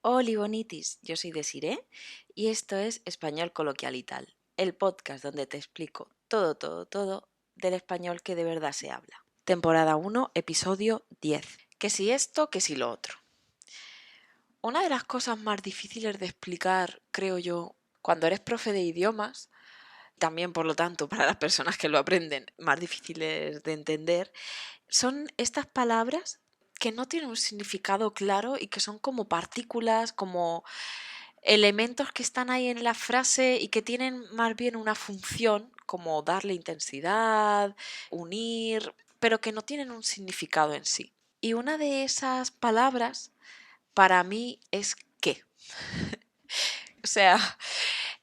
Hola bonitis, yo soy Desiree y esto es Español Coloquial y Tal, el podcast donde te explico todo del español que de verdad se habla. Temporada 1, episodio 10. Que si esto, que si lo otro. Una de las cosas más difíciles de explicar, creo yo, cuando eres profe de idiomas, también por lo tanto para las personas que lo aprenden, más difíciles de entender, son estas palabras que no tienen un significado claro y que son como partículas, como elementos que están ahí en la frase y que tienen más bien una función como darle intensidad, unir, pero que no tienen un significado en sí. Y una de esas palabras para mí es qué. O sea,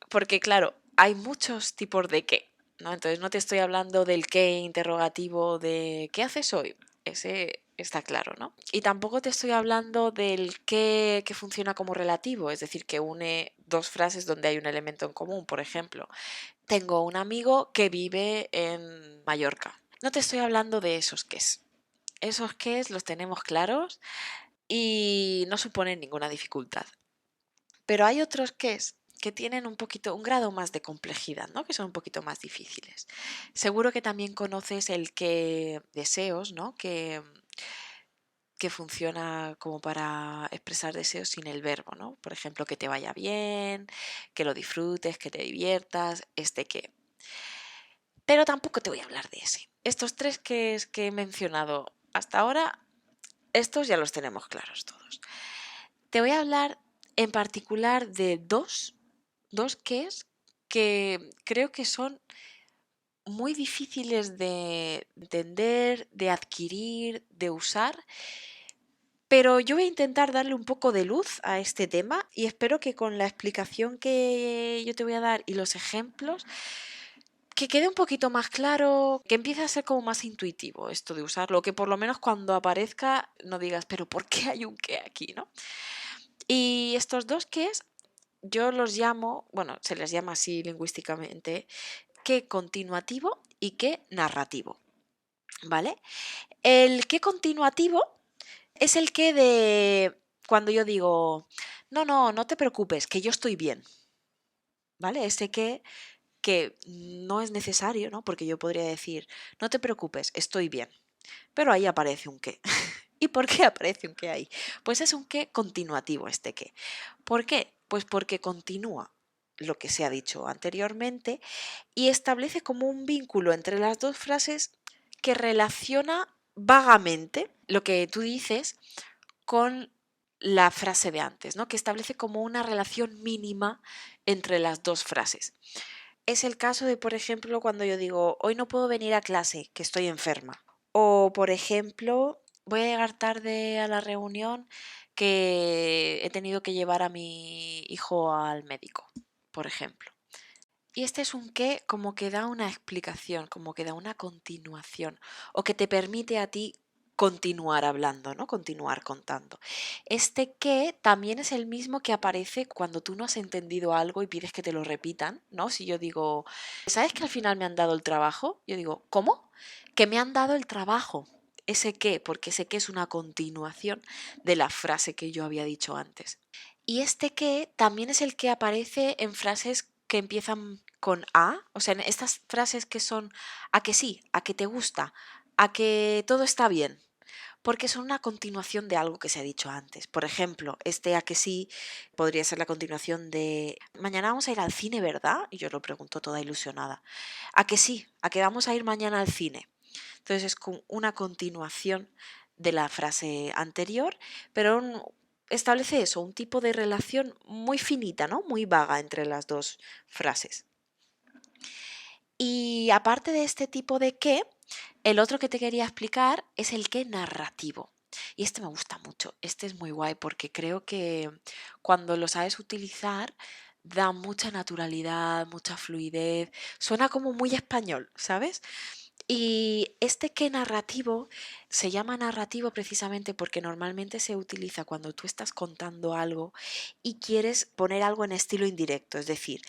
porque claro, hay muchos tipos de qué, ¿no? Entonces no te estoy hablando del qué interrogativo de ¿qué haces hoy? Ese está claro, ¿no? Y tampoco te estoy hablando del qué que funciona como relativo, es decir, que une dos frases donde hay un elemento en común. Por ejemplo, tengo un amigo que vive en Mallorca. No te estoy hablando de esos qués. Esos qués los tenemos claros y no suponen ninguna dificultad. Pero hay otros que tienen un poquito, un grado más de complejidad, ¿no? Que son un poquito más difíciles. Seguro que también conoces el que deseos, ¿no? Que funciona como para expresar deseos sin el verbo, ¿no? Por ejemplo, que te vaya bien, que lo disfrutes, que te diviertas, este que. Pero tampoco te voy a hablar de ese. Estos tres que he mencionado hasta ahora, estos ya los tenemos claros todos. Te voy a hablar en particular de dos ques que creo que son muy difíciles de entender, de adquirir, de usar, pero yo voy a intentar darle un poco de luz a este tema y espero que con la explicación que yo te voy a dar y los ejemplos, que quede un poquito más claro, que empiece a ser como más intuitivo esto de usarlo, que por lo menos cuando aparezca no digas, pero ¿por qué hay un qué aquí, no? Y estos dos ques yo los llamo, bueno, se les llama así lingüísticamente, qué continuativo y qué narrativo, ¿vale? El qué continuativo es el que de cuando yo digo, no te preocupes, que yo estoy bien, ¿vale? Ese que no es necesario, ¿no? Porque yo podría decir, no te preocupes, estoy bien, pero ahí aparece un qué. ¿Y por qué aparece un qué ahí? Pues es un qué continuativo este qué. ¿Por qué? Pues porque continúa lo que se ha dicho anteriormente y establece como un vínculo entre las dos frases que relaciona vagamente lo que tú dices con la frase de antes, ¿no? Que establece como una relación mínima entre las dos frases. Es el caso de, por ejemplo, cuando yo digo, hoy no puedo venir a clase, que estoy enferma. O, por ejemplo, voy a llegar tarde a la reunión que he tenido que llevar a mi hijo al médico, por ejemplo. Y este es un qué como que da una explicación, como que da una continuación, o que te permite a ti continuar hablando, ¿no? Continuar contando. Este qué también es el mismo que aparece cuando tú no has entendido algo y pides que te lo repitan, ¿no? Si yo digo, ¿sabes que al final me han dado el trabajo? Yo digo, ¿cómo? Que me han dado el trabajo. Ese qué, porque ese qué es una continuación de la frase que yo había dicho antes. Y este qué también es el que aparece en frases que empiezan con a, o sea, en estas frases que son a que sí, a que te gusta, a que todo está bien, porque son una continuación de algo que se ha dicho antes. Por ejemplo, este a que sí podría ser la continuación de mañana vamos a ir al cine, ¿verdad? Y yo lo pregunto toda ilusionada. A que sí, a que vamos a ir mañana al cine. Entonces es una continuación de la frase anterior, pero establece eso, un tipo de relación muy finita, ¿no? Muy vaga entre las dos frases. Y aparte de este tipo de qué, el otro que te quería explicar es el qué narrativo. Y este me gusta mucho, este es muy guay porque creo que cuando lo sabes utilizar da mucha naturalidad, mucha fluidez, suena como muy español, ¿sabes? Y este qué narrativo se llama narrativo precisamente porque normalmente se utiliza cuando tú estás contando algo y quieres poner algo en estilo indirecto, es decir,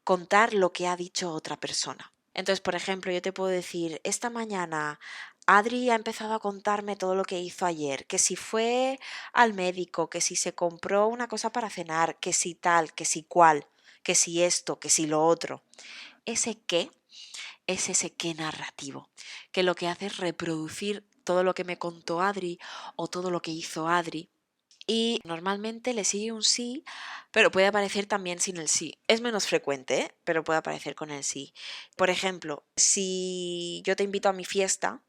contar lo que ha dicho otra persona. Entonces, por ejemplo, yo te puedo decir, esta mañana Adri ha empezado a contarme todo lo que hizo ayer, que si fue al médico, que si se compró una cosa para cenar, que si tal, que si cual, que si esto, que si lo otro. Ese qué es ese qué narrativo, que lo que hace es reproducir todo lo que me contó Adri o todo lo que hizo Adri. Y normalmente le sigue un sí, pero puede aparecer también sin el sí. Es menos frecuente, ¿eh? Pero puede aparecer con el sí. Por ejemplo, si yo te invito a mi fiesta,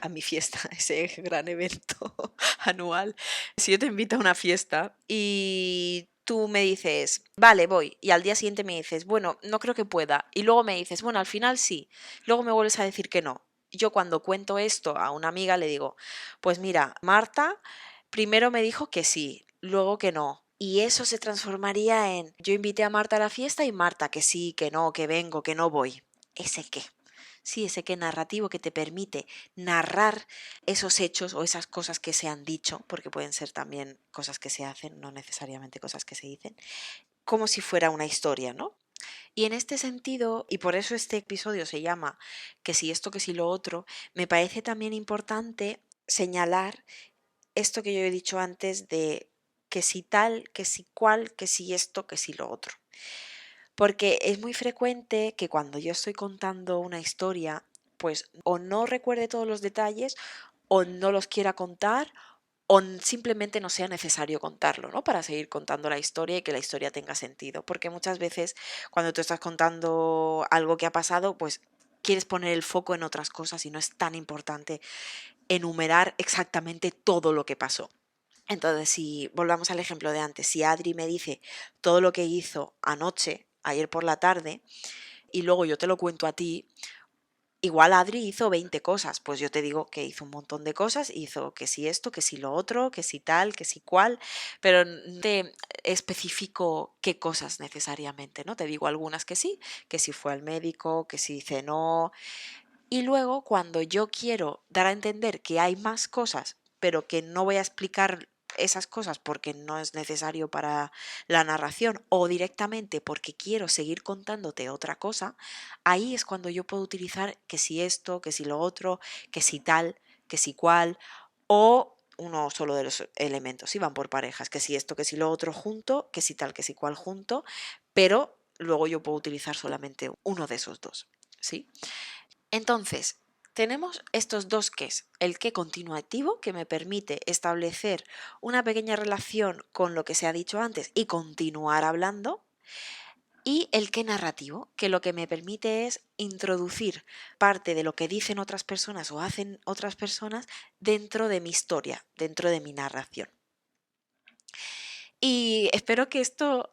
a mi fiesta, ese gran evento anual, si yo te invito a una fiesta y tú me dices, vale, voy, y al día siguiente me dices, bueno, no creo que pueda, y luego me dices, bueno, al final sí, luego me vuelves a decir que no. Yo cuando cuento esto a una amiga le digo, pues mira, Marta primero me dijo que sí, luego que no. Y eso se transformaría en, yo invité a Marta a la fiesta y Marta que sí, que no, que vengo, que no voy. ¿Ese qué? Sí, ese qué narrativo que te permite narrar esos hechos o esas cosas que se han dicho, porque pueden ser también cosas que se hacen, no necesariamente cosas que se dicen, como si fuera una historia, ¿no? Y en este sentido, y por eso este episodio se llama que si esto, que si lo otro, me parece también importante señalar esto que yo he dicho antes de que si tal, que si cual, que si esto, que si lo otro. Porque es muy frecuente que cuando yo estoy contando una historia, pues o no recuerde todos los detalles o no los quiera contar o simplemente no sea necesario contarlo, ¿no? Para seguir contando la historia y que la historia tenga sentido. Porque muchas veces cuando tú estás contando algo que ha pasado, pues quieres poner el foco en otras cosas y no es tan importante enumerar exactamente todo lo que pasó. Entonces, si volvamos al ejemplo de antes, si Adri me dice todo lo que hizo anoche, ayer por la tarde, y luego yo te lo cuento a ti, igual Adri hizo 20 cosas, pues yo te digo que hizo un montón de cosas, hizo que si esto, que si lo otro, que si tal, que si cual, pero no te especifico qué cosas necesariamente, ¿no? Te digo algunas que si fue al médico, que si cenó, y luego cuando yo quiero dar a entender que hay más cosas, pero que no voy a explicar esas cosas porque no es necesario para la narración o directamente porque quiero seguir contándote otra cosa, ahí es cuando yo puedo utilizar que si esto, que si lo otro, que si tal, que si cual o uno solo de los elementos, si van por parejas, que si esto, que si lo otro junto, que si tal, que si cual junto, pero luego yo puedo utilizar solamente uno de esos dos, ¿sí? Entonces, tenemos estos dos qués, el qué continuativo, que me permite establecer una pequeña relación con lo que se ha dicho antes y continuar hablando, y el qué narrativo, que lo que me permite es introducir parte de lo que dicen otras personas o hacen otras personas dentro de mi historia, dentro de mi narración. Y espero que esto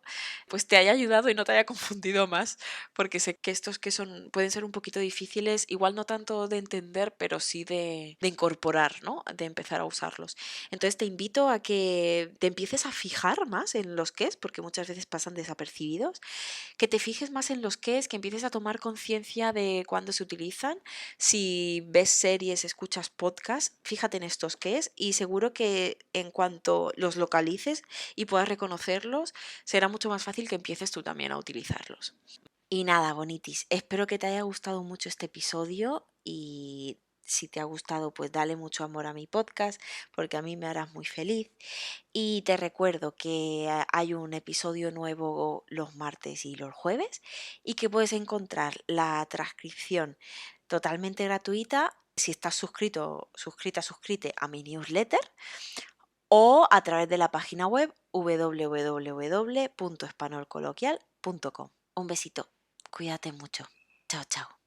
pues te haya ayudado y no te haya confundido más, porque sé que estos que son pueden ser un poquito difíciles, igual no tanto de entender, pero sí de incorporar, ¿no? De empezar a usarlos. Entonces te invito a que te empieces a fijar más en los qués, porque muchas veces pasan desapercibidos, que te fijes más en los qués, que empieces a tomar conciencia de cuándo se utilizan. Si ves series, escuchas podcasts, fíjate en estos qués y seguro que en cuanto los localices y puedas reconocerlos, será mucho más fácil que empieces tú también a utilizarlos. Y nada, bonitis, espero que te haya gustado mucho este episodio y si te ha gustado, pues dale mucho amor a mi podcast porque a mí me harás muy feliz. Y te recuerdo que hay un episodio nuevo los martes y los jueves y que puedes encontrar la transcripción totalmente gratuita si estás suscrite a mi newsletter o a través de la página web www.espanolcoloquial.com. Un besito, cuídate mucho. Chao, chao.